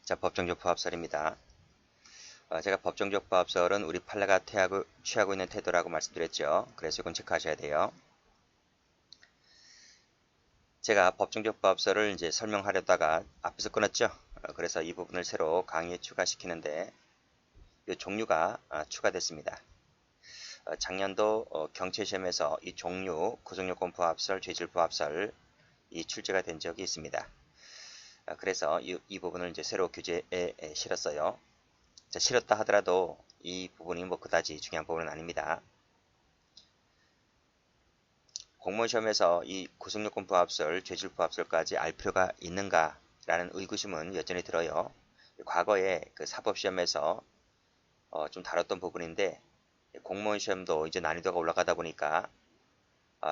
자, 법정적 부합설입니다. 제가 법정적 부합설은 우리 판례가 취하고 있는 태도라고 말씀드렸죠. 그래서 이건 체크하셔야 돼요. 제가 법정적 부합설을 이제 설명하려다가 앞에서 끊었죠. 그래서 이 부분을 새로 강의에 추가시키는데 이 종류가 추가됐습니다. 작년도 경채시험에서 이 종류, 구성요건 부합설, 죄질 부합설 이 출제가 된 적이 있습니다. 그래서 이 부분을 이제 새로 교재에 실었어요. 자, 실었다 하더라도 이 부분이 뭐 그다지 중요한 부분은 아닙니다. 공무원 시험에서 이 구성요건 부합설, 죄질 부합설까지 알 필요가 있는가 라는 의구심은 여전히 들어요. 과거에 그 사법시험에서 좀 다뤘던 부분인데 공무원 시험도 이제 난이도가 올라가다 보니까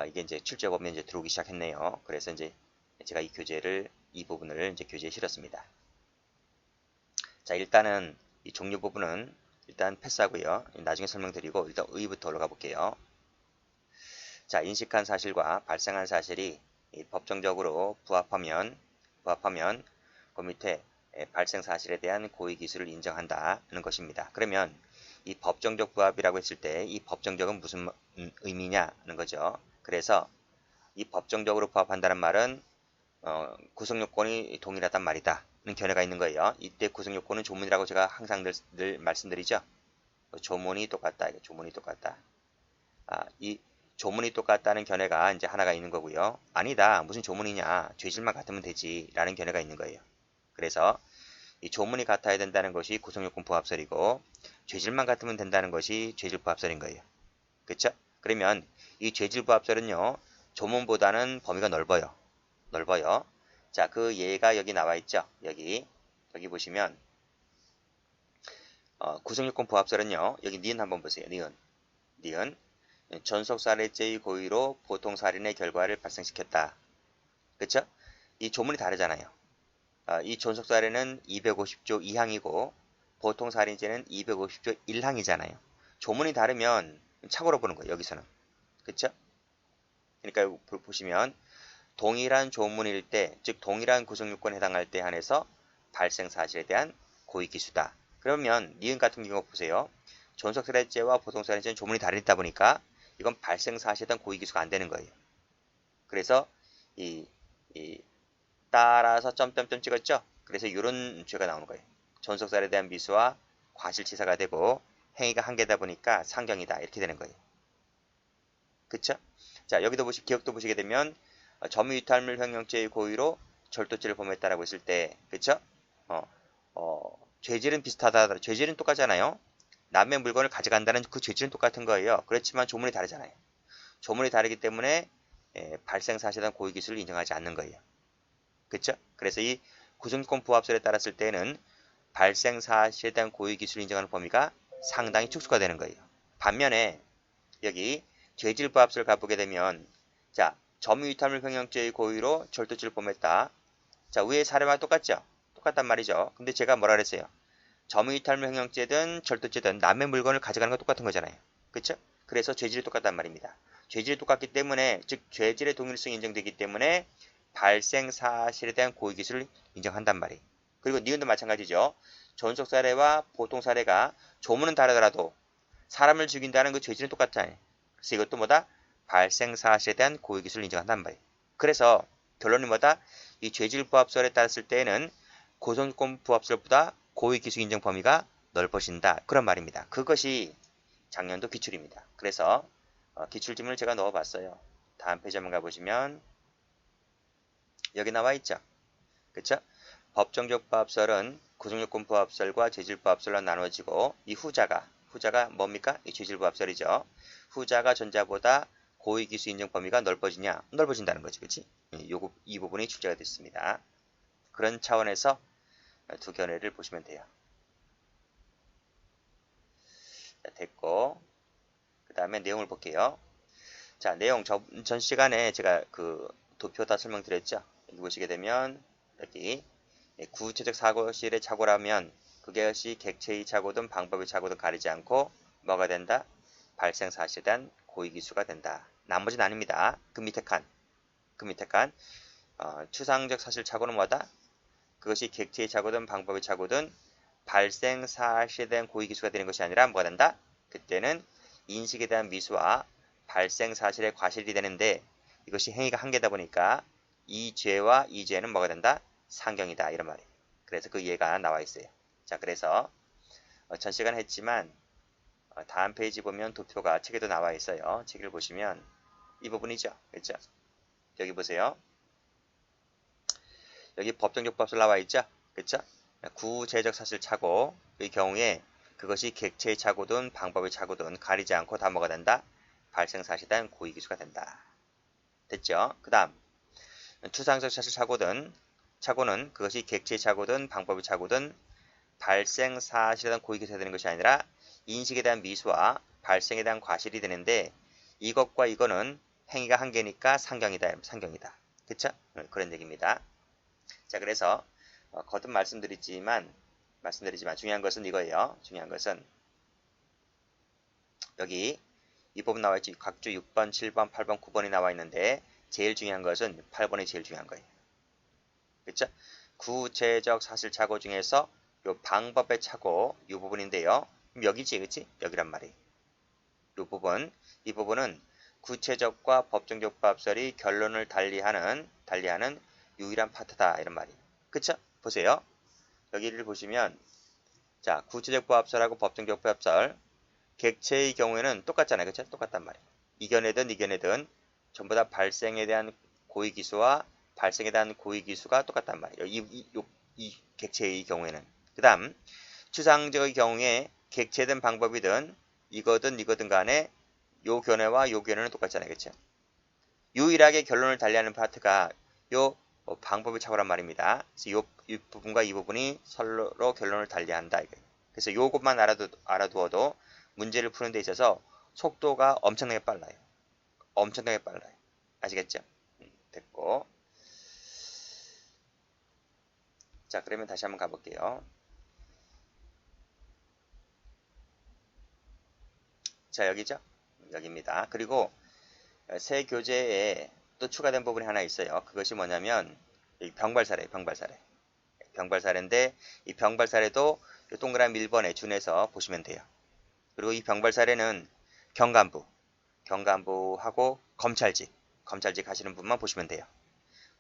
이게 이제 출제 범위에 이제 들어오기 시작했네요. 그래서 이제 제가 이 부분을 이제 교재에 실었습니다. 자, 일단은 이 종류 부분은 일단 패스하고요. 나중에 설명드리고 일단 의부터 올라가 볼게요. 자, 인식한 사실과 발생한 사실이 법정적으로 부합하면 그 밑에 발생 사실에 대한 고의 기수를 인정한다는 것입니다. 그러면 이 법정적 부합이라고 했을 때 이 법정적은 무슨 의미냐는 거죠. 그래서 이 법정적으로 부합한다는 말은 구성요건이 동일하단 말이다 는 견해가 있는 거예요. 이때 구성요건은 조문이라고 제가 항상 늘 말씀드리죠. 조문이 똑같다. 조문이 똑같다. 이 조문이 똑같다는 견해가 이제 하나가 있는 거고요. 아니다. 무슨 조문이냐. 죄질만 같으면 되지. 라는 견해가 있는 거예요. 그래서 이 조문이 같아야 된다는 것이 구성요건 부합설이고 죄질만 같으면 된다는 것이 죄질 부합설인 거예요. 그렇죠? 그러면 이 죄질 부합설은요. 조문보다는 범위가 넓어요. 자, 그 예가 여기 나와 있죠. 여기 보시면 구성요건 부합설은요. 여기 니은 한번 보세요. 니은 전속살해죄의 고의로 보통살인의 결과를 발생시켰다. 그쵸? 이 조문이 다르잖아요. 이 전속살해는 250조 2항이고 보통살인죄는 250조 1항이잖아요. 조문이 다르면 착오로 보는 거예요. 여기서는. 그쵸? 그러니까 보시면 동일한 조문일 때, 즉 동일한 구성요건에 해당할 때 한해서 발생 사실에 대한 고의기수다. 그러면 니은 같은 경우 보세요. 전속살해죄와 보통살인죄는 조문이 다르다 보니까 이건 발생 사실에 대한 고의기수가 안 되는 거예요. 그래서 이 따라서 점점점 찍었죠. 그래서 이런 죄가 나오는 거예요. 전속살에 대한 미수와 과실치사가 되고 행위가 한 개다 보니까 상경이다 이렇게 되는 거예요. 그쵸? 자, 여기도 기억도 보시게 되면 점유이탈물 횡령죄의 고의로 절도죄를 범했다라고 했을 때, 그쵸? 죄질은 비슷하다. 죄질은 똑같잖아요. 남의 물건을 가져간다는 그 죄질은 똑같은 거예요. 그렇지만 조문이 다르잖아요. 조문이 다르기 때문에 발생 사실에 대한 고의 기수를 인정하지 않는 거예요. 그쵸? 그래서 이 구성요건 부합설에 따랐을 때는 발생 사실에 대한 고의 기수를 인정하는 범위가 상당히 축소가 되는 거예요. 반면에 여기 죄질 부합설을 가보게 되면 자, 점유이탈물 횡령죄의 고의로 절도죄를 범했다. 자, 위의 사례와 똑같죠? 똑같단 말이죠. 근데 제가 뭐라 그랬어요? 점유이탈물 횡령죄든 절도죄든 남의 물건을 가져가는 건 똑같은 거잖아요. 그쵸? 그래서 죄질이 똑같단 말입니다. 죄질이 똑같기 때문에 즉 죄질의 동일성이 인정되기 때문에 발생 사실에 대한 고의 기수를 인정한단 말이에요. 그리고 니은도 마찬가지죠. 전속 사례와 보통 사례가 조문은 다르더라도 사람을 죽인다는 그 죄질은 똑같잖아요. 그래서 이것도 뭐다? 발생 사실에 대한 고의 기수를 인정한단 말이에요. 그래서 결론이 뭐다? 이 죄질 부합설에 따랐을 때에는 구성요건 부합설보다 고의 기수 인정 범위가 넓어진다. 그런 말입니다. 그것이 작년도 기출입니다. 그래서 기출지문을 제가 넣어봤어요. 다음 페이지 한번 가보시면 여기 나와 있죠. 그쵸? 법정적 부합설은 구성요건 부합설과 죄질 부합설로 나눠지고 이 후자가 뭡니까? 이 죄질 부합설이죠. 후자가 전자보다 고의 기수 인정 범위가 넓어지냐? 넓어진다는 거지. 그치? 이 부분이 출제가 됐습니다. 그런 차원에서 두 견해를 보시면 돼요. 자, 됐고 그 다음에 내용을 볼게요. 자, 내용 전 시간에 제가 그 도표 다 설명드렸죠. 여기 보시게 되면 여기 구체적 사고실의 착오라면 그것이 객체의 착오든 방법의 착오든 가리지 않고 뭐가 된다? 발생 사실에 대한 고의기수가 된다. 나머지는 아닙니다. 그 밑에 칸 추상적 사실 착오는 뭐다? 그것이 객체의 착오든 방법의 착오든 발생 사실에 대한 고의기수가 되는 것이 아니라 뭐가 된다? 그때는 인식에 대한 미수와 발생 사실의 과실이 되는데 이것이 행위가 한 개다 보니까 이 죄와 이 죄는 뭐가 된다? 상경이다 이런 말이에요. 그래서 그 예가 나와 있어요. 자, 그래서 전 시간 했지만 다음 페이지 보면 도표가 책에도 나와 있어요. 책을 보시면 이 부분이죠. 그렇죠? 여기 보세요. 여기 법정적법설 나와 있죠? 그렇죠? 구제적 사실 착오의 경우에 그것이 객체의 착오든 방법의 착오든 가리지 않고 다 뭐가 된다? 발생 사실에 대한 고의기수가 된다. 됐죠? 그 다음 추상적 사실 착오는 그것이 객체의 착오든 방법의 착오든 발생 사실에 대한 고의기수가 되는 것이 아니라 인식에 대한 미수와 발생에 대한 과실이 되는데 이것과 이거는 행위가 한 개니까 상경이다. 그쵸? 그런 얘기입니다. 자, 그래서 거듭 말씀드리지만 중요한 것은 이거예요. 중요한 것은 여기 이 부분 나와 있지. 각주 6번, 7번, 8번, 9번이 나와 있는데 제일 중요한 것은 8번이 제일 중요한 거예요. 그쵸? 구체적 사실 착오 중에서 요 방법의 착오 이 부분인데요. 여기지, 그치? 여기란 말이에요. 이 부분은 구체적과 법정적 밥설이 결론을 달리하는 유일한 파트다 이런 말이에요. 그쵸? 보세요. 여기를 보시면 자, 구체적 부합설하고 법정적 부합설 객체의 경우에는 똑같잖아요. 그쵸? 똑같단 말이에요. 이겨내든 전부 다 발생에 대한 고의기수와 발생에 대한 고의기수가 똑같단 말이에요. 이 객체의 경우에는. 그 다음 추상적의 경우에 객체든 방법이든 이거든 간에 요 견해와 요 견해는 똑같잖아요. 그쵸? 유일하게 결론을 달리하는 파트가 요 방법의 착오란 말입니다. 그래서 이 부분과 이 부분이 서로 결론을 달리한다. 그래서 요것만 알아두어도 문제를 푸는 데 있어서 속도가 엄청나게 빨라요. 아시겠죠? 됐고. 자, 그러면 다시 한번 가볼게요. 자, 여기죠? 여기입니다. 그리고 새 교재에 또 추가된 부분이 하나 있어요. 그것이 뭐냐면 병발사례인데 이 병발사례도 동그라미 1번에 준해서 보시면 돼요. 그리고 이 병발사례는 경간부하고 검찰직 하시는 분만 보시면 돼요.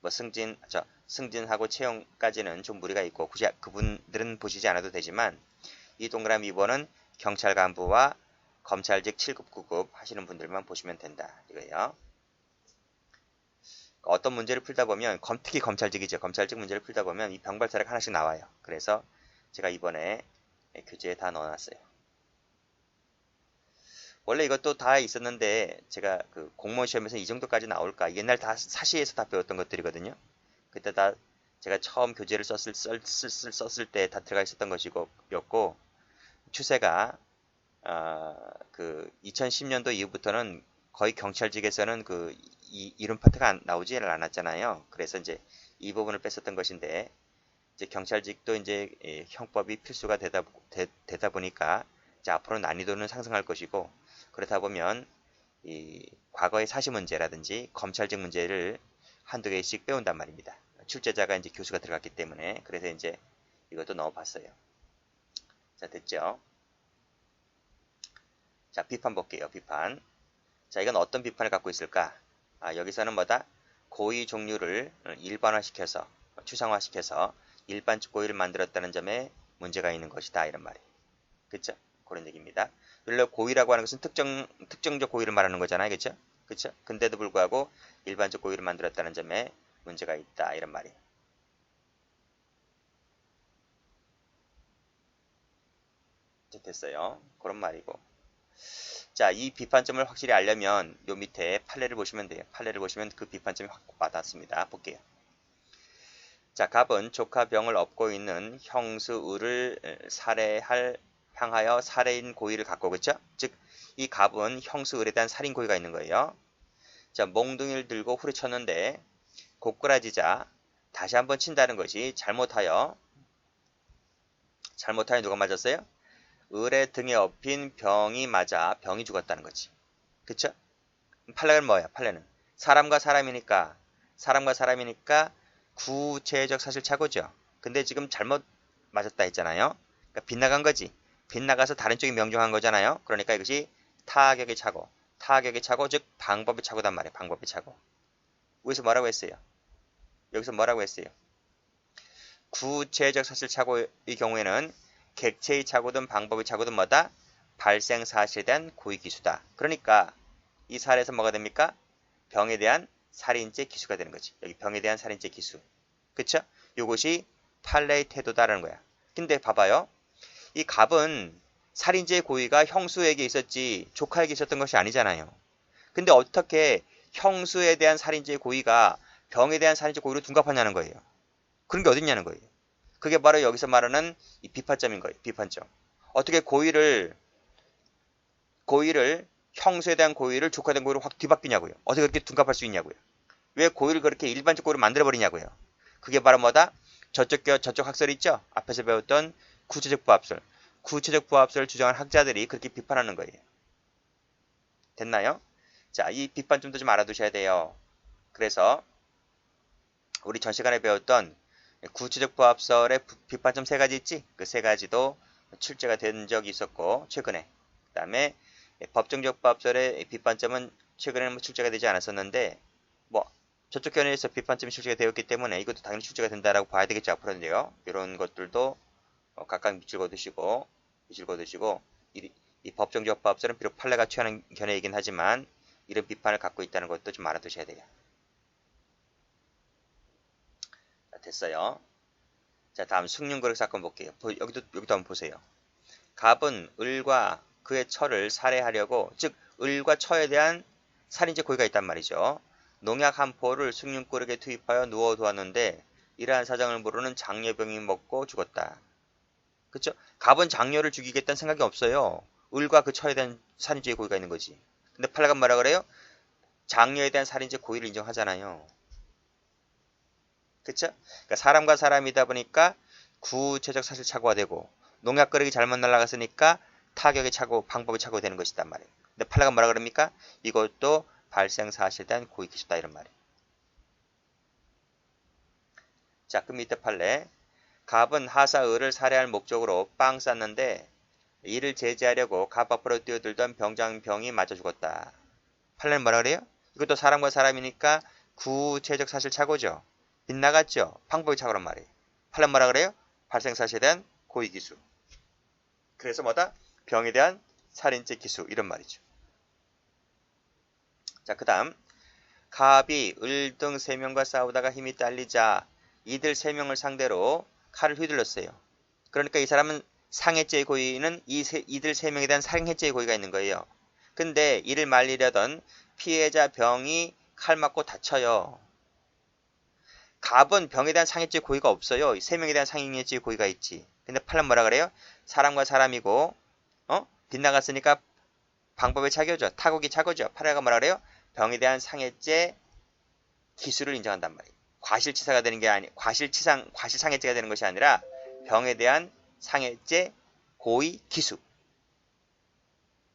뭐 승진하고 채용까지는 좀 무리가 있고 굳이 그분들은 보시지 않아도 되지만 이 동그라미 2번은 경찰 간부와 검찰직 7급, 9급 하시는 분들만 보시면 된다. 이거예요. 어떤 문제를 풀다 보면 특히 검찰직 문제를 풀다 보면 이 병발사례가 하나씩 나와요. 그래서 제가 이번에 교재에 다 넣어놨어요. 원래 이것도 다 있었는데 제가 그 공무원 시험에서 이 정도까지 나올까 옛날 다 사시에서 다 배웠던 것들이거든요. 그때 다 제가 처음 교재를 썼을 때 다 들어가 있었던 것이었고 추세가 그 2010년도 이후부터는 거의 경찰직에서는 그 이름 파트가 나오지 않았잖아요. 그래서 이제 이 부분을 뺐었던 것인데 이제 경찰직도 이제 형법이 필수가 되다 보니까 이제 앞으로 난이도는 상승할 것이고 그렇다 보면 이 과거의 사시 문제라든지 검찰직 문제를 한두 개씩 빼온단 말입니다. 출제자가 이제 교수가 들어갔기 때문에 그래서 이제 이것도 넣어봤어요. 자, 됐죠? 자, 비판 볼게요. 비판. 자, 이건 어떤 비판을 갖고 있을까? 여기서는 뭐다? 고의 종류를 일반화시켜서 추상화시켜서 일반적 고의를 만들었다는 점에 문제가 있는 것이다. 이런 말이에요. 그쵸? 그런 얘기입니다. 원래 고의라고 하는 것은 특정적 고의를 말하는 거잖아요. 그쵸? 그쵸? 근데도 불구하고 일반적 고의를 만들었다는 점에 문제가 있다. 이런 말이에요. 됐어요. 그런 말이고. 자, 이 비판점을 확실히 알려면 요 밑에 판례를 보시면 돼요. 판례를 보시면 그 비판점이 확 와닿습니다. 볼게요. 자, 갑은 조카 병을 업고 있는 형수을을 향하여 살해인 고의를 갖고 그쵸? 즉, 이 갑은 형수을에 대한 살인 고의가 있는 거예요. 자, 몽둥이를 들고 후려쳤는데 고꾸라지자 다시 한번 친다는 것이 잘못하여 누가 맞았어요? 을의 등에 업힌 병이 맞아 병이 죽었다는 거지. 그쵸? 판례는 뭐야? 판례는 사람과 사람이니까 구체적 사실 착오죠. 근데 지금 잘못 맞았다 했잖아요. 그러니까 빗나간 거지. 빗나가서 다른 쪽이 명중한 거잖아요. 그러니까 이것이 타격의 차고, 타격의 차고 즉 방법의 차고단 말이에요. 방법의 차고. 여기서 뭐라고 했어요? 여기서 뭐라고 했어요? 구체적 사실 차고의 경우에는 객체의 차고든 방법의 차고든 뭐다? 발생 사실에 대한 고의 기수다. 그러니까 이 사례에서 뭐가 됩니까? 병에 대한 살인죄 기수가 되는 거지. 여기 병에 대한 살인죄 기수. 그쵸? 이것이 판례의 태도다라는 거야. 근데 봐봐요. 이 갑은 살인죄의 고의가 형수에게 있었지 조카에게 있었던 것이 아니잖아요. 근데 어떻게 형수에 대한 살인죄의 고의가 병에 대한 살인죄 고의로 둔갑하냐는 거예요. 그런 게 어딨냐는 거예요. 그게 바로 여기서 말하는 이 비판점인 거예요. 비판점. 어떻게 고의를 형수에 대한 고의를 조카에 대한 고의로 확 뒤바뀌냐고요. 어떻게 그렇게 둔갑할 수 있냐고요. 왜 고의를 그렇게 일반적 고의로 만들어버리냐고요. 그게 바로 뭐다? 저쪽 학설 있죠? 앞에서 배웠던 구체적 부합설. 구체적 부합설을 주장한 학자들이 그렇게 비판하는 거예요. 됐나요? 자, 이 비판점도 좀 알아두셔야 돼요. 그래서 우리 전 시간에 배웠던 구체적 부합설의 비판점 세 가지 있지? 그 세 가지도 출제가 된 적이 있었고 최근에. 그 다음에 법정적 부합설의 비판점은 최근에는 출제가 되지 않았었는데 뭐 저쪽 견해에서 비판점이 출제가 되었기 때문에 이것도 당연히 출제가 된다라고 봐야 되겠죠. 앞으로는요. 이런 것들도 각각 밑줄 그어두시고 이 법정적 부합설은 비록 판례가 취하는 견해이긴 하지만 이런 비판을 갖고 있다는 것도 좀 알아두셔야 돼요. 자, 됐어요. 자, 다음 숭륜거력 사건 볼게요. 여기도 한번 보세요. 갑은 을과 그의 처를 살해하려고, 즉 을과 처에 대한 살인죄 고의가 있단 말이죠. 농약 한 포를 숭륜거력에 투입하여 누워두었는데 이러한 사정을 모르는 장녀병이 먹고 죽었다. 그쵸? 갑은 장녀를 죽이겠다는 생각이 없어요. 을과 그 처에 대한 살인죄 고의가 있는 거지. 근데 판례가 뭐라 그래요? 장녀에 대한 살인죄 고의를 인정하잖아요. 그쵸? 그러니까 사람과 사람이다 보니까 구체적 사실 착오가 되고 농약거력이 잘못 날아갔으니까 타격의 착오, 방법의 착오가 되는 것이단 말이에요. 근데 판례가 뭐라 그럽니까? 이것도 발생 사실에 대한 고의 기수다 이런 말이에요. 자, 그럼 밑에 판례. 갑은 하사 을을 살해할 목적으로 빵 쌌는데 이를 제지하려고 갑 앞으로 뛰어들던 병장병이 맞아 죽었다. 판례는 뭐라 그래요? 이것도 사람과 사람이니까 구체적 사실 착오죠. 빗나갔죠. 방법의 착오란 말이에요. 판례는 뭐라 그래요? 발생 사실에 대한 고의 기수. 그래서 뭐다? 병에 대한 살인죄 기수 이런 말이죠. 자, 그 다음 갑이 을 등 3명과 싸우다가 힘이 딸리자 이들 3명을 상대로 칼을 휘둘렀어요. 그러니까 이 사람은 상해죄의 고의는 이들 3명에 대한 상해죄의 고의가 있는 거예요. 근데 이를 말리려던 피해자 병이 칼 맞고 다쳐요. 갑은 병에 대한 상해죄의 고의가 없어요. 3명에 대한 상해죄의 고의가 있지. 근데 판례는 뭐라 그래요? 사람과 사람이고 빗나갔으니까 방법의 착오죠. 타국이 착오죠. 판례가 뭐라 그래요? 병에 대한 상해죄 기수를 인정한단 말이에요. 과실치사가 되는 게 아니, 과실상해죄가 되는 것이 아니라 병에 대한 상해죄 고의 기수.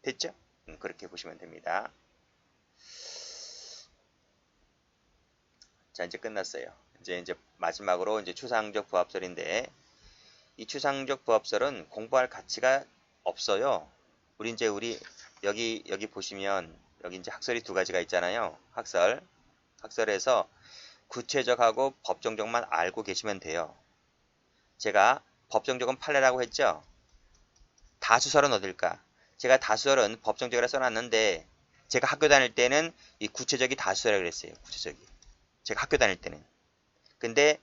됐죠? 그렇게 보시면 됩니다. 자, 이제 끝났어요. 이제 마지막으로 이제 추상적 부합설인데 이 추상적 부합설은 공부할 가치가 없어요. 우리 여기 보시면 여기 이제 학설이 두 가지가 있잖아요. 학설에서 구체적하고 법정적만 알고 계시면 돼요. 제가 법정적은 판례라고 했죠. 다수설은 어딜까? 제가 다수설은 법정적이라 써놨는데 제가 학교 다닐 때는 이 구체적이 다수설이라고 그랬어요. 구체적이. 제가 학교 다닐 때는. 근데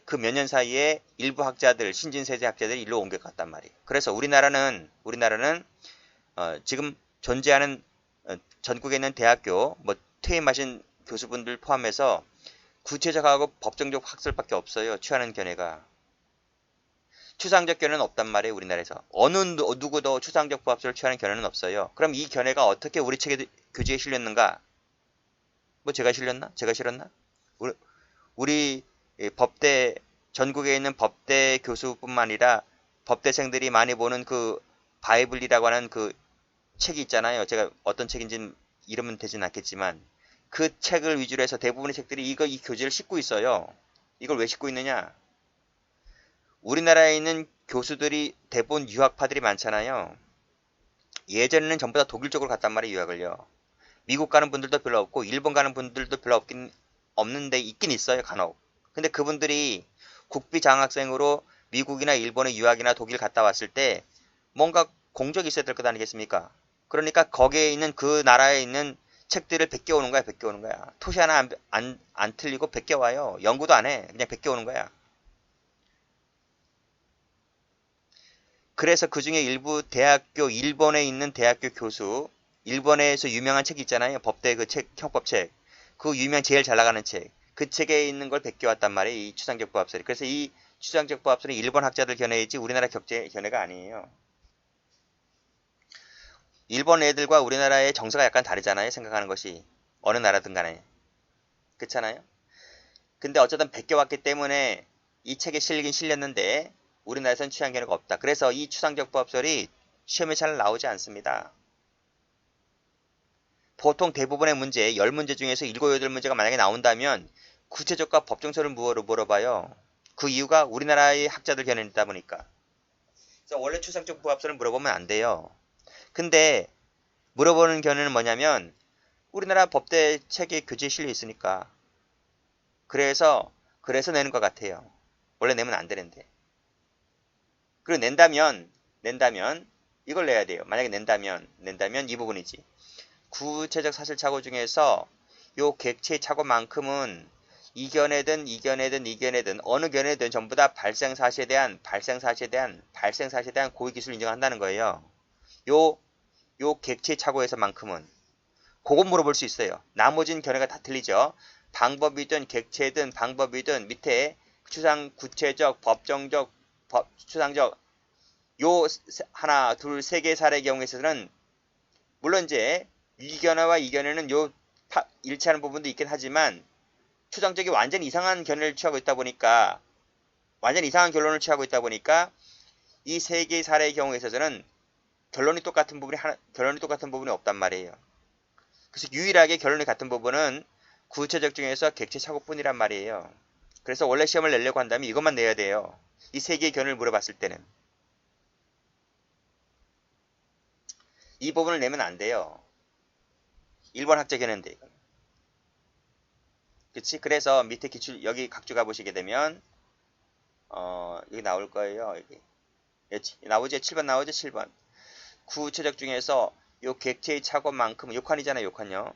그 몇 년 사이에 일부 학자들, 신진세대 학자들이 일로 옮겨갔단 말이에요. 그래서 우리나라는 지금 존재하는 전국에 있는 대학교 뭐 퇴임하신 교수분들 포함해서 구체적하고 법정적 학설밖에 없어요. 취하는 견해가. 추상적 견해는 없단 말이에요. 우리나라에서. 어느 누구도 추상적 부합설을 취하는 견해는 없어요. 그럼 이 견해가 어떻게 우리 교재에 실렸는가? 뭐 제가 실렸나? 제가 실었나? 우리 법대 전국에 있는 법대 교수뿐만 아니라 법대생들이 많이 보는 그 바이블이라고 하는 그 책이 있잖아요. 제가 어떤 책인지는 이름은 되진 않겠지만 그 책을 위주로 해서 대부분의 책들이 이 교재를 싣고 있어요. 이걸 왜 싣고 있느냐? 우리나라에 있는 교수들이 대부분 유학파들이 많잖아요. 예전에는 전부 다 독일 쪽으로 갔단 말이에요, 유학을요. 미국 가는 분들도 별로 없고 일본 가는 분들도 별로 없는데 있긴 있어요, 간혹. 근데 그분들이 국비 장학생으로 미국이나 일본의 유학이나 독일 갔다 왔을 때 뭔가 공적이 있어야 될 것 아니겠습니까? 그러니까 거기에 있는 그 나라에 있는 책들을 베껴 오는 거야, 베껴 오는 거야. 토시 하나 안 틀리고 베껴 와요. 연구도 안 해. 그냥 베껴 오는 거야. 그래서 그 중에 일부 대학교, 일본에 있는 대학교 교수, 일본에서 유명한 책 있잖아요. 법대 그 책, 형법책. 그 유명 제일 잘 나가는 책. 그 책에 있는 걸 베껴왔단 말이에요. 이 추상적 부합설이. 그래서 이 추상적 부합설은 일본 학자들 견해이지 우리나라 격제 견해가 아니에요. 일본 애들과 우리나라의 정서가 약간 다르잖아요. 생각하는 것이. 어느 나라든 간에. 그렇잖아요. 근데 어쨌든 베껴왔기 때문에 이 책에 실리긴 실렸는데 우리나라에서는 취향 견해가 없다. 그래서 이 추상적 부합설이 시험에 잘 나오지 않습니다. 보통 대부분의 문제, 10문제 중에서 7, 8문제가 만약에 나온다면 구체적과 법정설을 물어봐요. 그 이유가 우리나라의 학자들 견해이다 보니까. 그래서 원래 추상적 부합설을 물어보면 안 돼요. 근데 물어보는 견해는 뭐냐면 우리나라 법대 책에 교재에 실려 있으니까. 그래서 내는 것 같아요. 원래 내면 안 되는데. 그리고 낸다면 이걸 내야 돼요. 만약에 낸다면 이 부분이지. 구체적 사실착오 중에서 요 객체 착오만큼은 이견에든 어느 견해든 전부 다 발생사실에 대한 고의 기술을 인정한다는 거예요. 요 객체 착오에서만큼은 그거 물어볼 수 있어요. 나머지는 견해가 다 틀리죠. 방법이든 객체든 방법이든 밑에 추상 구체적 법정적 추상적 요 하나 둘 세 개 사례의 경우에 있어서는 물론 이제 이견화와 이견에는 요 일치하는 부분도 있긴 하지만 추상적이 완전 이상한 견해를 취하고 있다 보니까 완전 이상한 결론을 취하고 있다 보니까 이 세 개의 사례의 경우에 있어서는 결론이 똑같은 부분이 없단 말이에요. 그래서 유일하게 결론이 같은 부분은 구체적 중에서 객체 착오뿐이란 말이에요. 그래서 원래 시험을 내려고 한다면 이것만 내야 돼요. 이 세 개의 견해를 물어봤을 때는 이 부분을 내면 안 돼요. 일본 학자 견해인데 이건. 그치? 그래서 밑에 기출 여기 각주 가보시게 되면 여기 나올 거예요. 여기 나오죠? 7번 나오죠? 7번. 구체적 중에서 요 객체의 착오만큼 요칸이잖아요. 요칸요.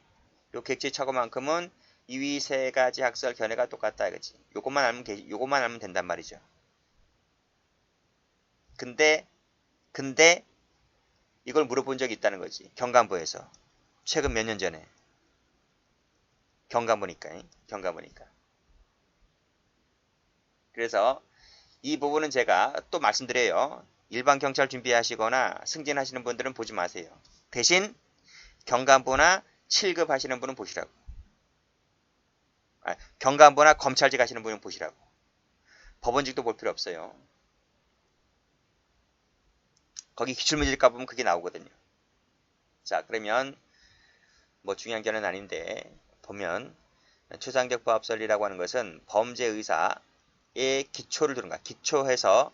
요 객체의 착오만큼은 이위 세 가지 학설 견해가 똑같다 이거지. 요것만 알면 된단 말이죠. 근데 이걸 물어본 적이 있다는 거지. 경감부에서. 최근 몇 년 전에. 경감부니까. 그래서 이 부분은 제가 또 말씀드려요. 일반 경찰 준비하시거나 승진하시는 분들은 보지 마세요. 대신 경감부나 7급 하시는 분은 보시라고. 경감부나 검찰직 하시는 분은 보시라고. 법원직도 볼 필요 없어요. 거기 기출문제집 가보면 그게 나오거든요. 자, 그러면 뭐 중요한 견해는 아닌데 보면 추상적 부합설이라고 하는 것은 범죄 의사의 기초를 두는 거야. 기초해서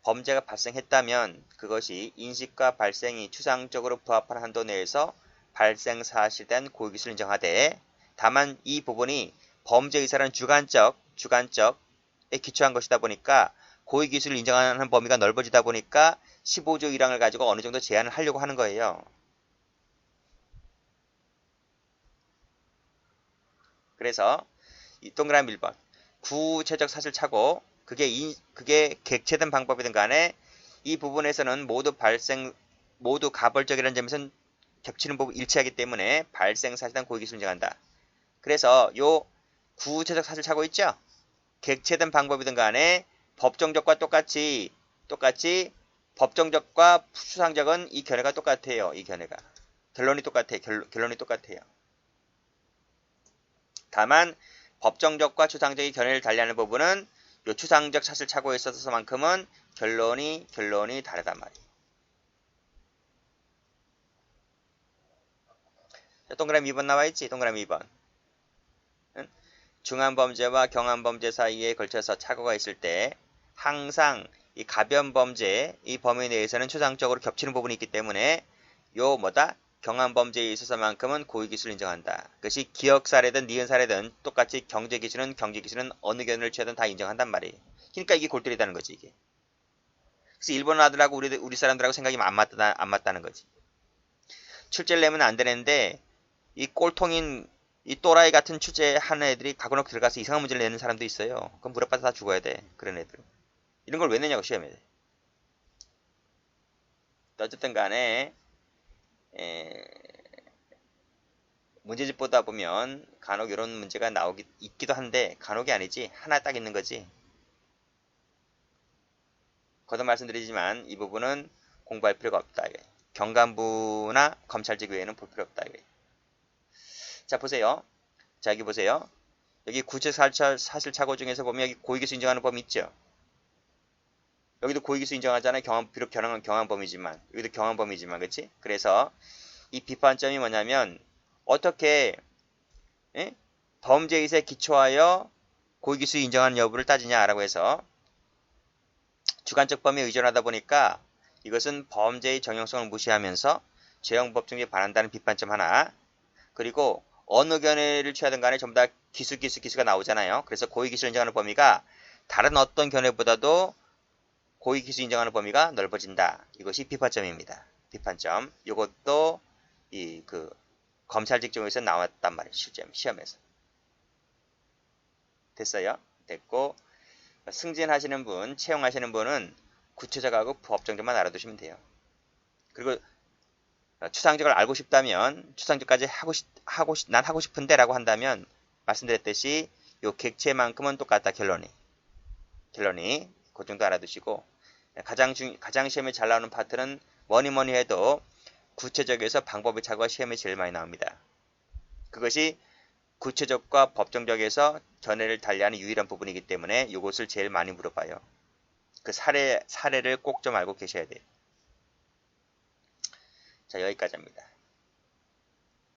범죄가 발생했다면 그것이 인식과 발생이 추상적으로 부합하는 한도 내에서 발생 사실에 대한 고의기술을 인정하되 다만 이 부분이 범죄 의사라는 주관적에 기초한 것이다 보니까 고의기술을 인정하는 범위가 넓어지다 보니까 15조 1항을 가지고 어느 정도 제한을 하려고 하는 거예요. 그래서 이 동그라미 1번 구체적 사실 착오 그게 객체든 방법이든 간에 이 부분에서는 모두 가벌적이라는 점에서는 겹치는 부분 일치하기 때문에 발생 사실상 고의기술을 인정한다. 그래서 요 구체적 사실 착오 있죠? 객체든 방법이든 간에 법정적과 똑같이 법정적과 추상적은 이 견해가 똑같아요. 이 견해가 결론이 똑같아요. 다만 법정적과 추상적인 견해를 달리하는 부분은 요 추상적 사실 착오에 있어서만큼은 결론이 다르단 말이에요. 동그라미 2번 나와있지? 동그라미 2번. 중한범죄와 경한범죄 사이에 걸쳐서 착오가 있을 때 항상 이 가변 범죄 이 범위 내에서는 추상적으로 겹치는 부분이 있기 때문에 요 뭐다? 경한 범죄에 있어서만큼은 고의기술을 인정한다. 그것이 기억 사례든 니은 사례든 똑같이 경제기술은 어느 견해를 취하든 다 인정한단 말이에요. 그러니까 이게 골똘히다는 거지 이게. 그래서 일본 아들하고 우리 사람들하고 생각이 안 맞다는 거지. 출제를 내면 안 되는데 이 꼴통인 이 또라이 같은 출제하는 애들이 가고놓고 들어가서 이상한 문제를 내는 사람도 있어요. 그럼 무릎 받아 다 죽어야 돼. 그런 애들은. 이런 걸 왜 내냐고 시험에. 어쨌든 간에 문제집 보다 보면 간혹 이런 문제가 있기도 한데 간혹이 아니지 하나 딱 있는 거지. 거듭 말씀드리지만 이 부분은 공부할 필요가 없다. 경감부나 검찰직 외에는 볼 필요 없다. 자 보세요. 자 여기 보세요. 여기 구체사실착오 중에서 보면 여기 고의기수 인정하는 범위 있죠. 여기도 고의기수 인정하잖아요. 비록 경한범위지만 여기도 경한범위지만 그치? 그래서 이 비판점이 뭐냐면 어떻게 범죄의식에 기초하여 고의기수 인정하는 여부를 따지냐라고 해서 주관적 범위에 의존하다 보니까 이것은 범죄의 정형성을 무시하면서 죄형법정에 반한다는 비판점 하나, 그리고 어느 견해를 취하든 간에 전부 다 기수가 나오잖아요. 그래서 고의기수 인정하는 범위가 다른 어떤 견해보다도 고의기수 인정하는 범위가 넓어진다. 이것이 비판점입니다. 비판점. 이것도 검찰 직종에서 나왔단 말이에요. 실제 시험에서. 됐어요? 됐고 승진하시는 분, 채용하시는 분은 구체적하고 법정적만 알아두시면 돼요. 그리고 추상적을 알고 싶다면 추상적까지 난 하고 싶은데 라고 한다면 말씀드렸듯이 요 객체만큼은 똑같다. 결론이 그 정도 알아두시고 가장 시험에 잘 나오는 파트는 뭐니 해도 구체적에서 방법의 차이가 시험에 제일 많이 나옵니다. 그것이 구체적과 법정적에서 견해를 달리하는 유일한 부분이기 때문에 이것을 제일 많이 물어봐요. 그 사례를 꼭 좀 알고 계셔야 돼요. 자 여기까지 합니다.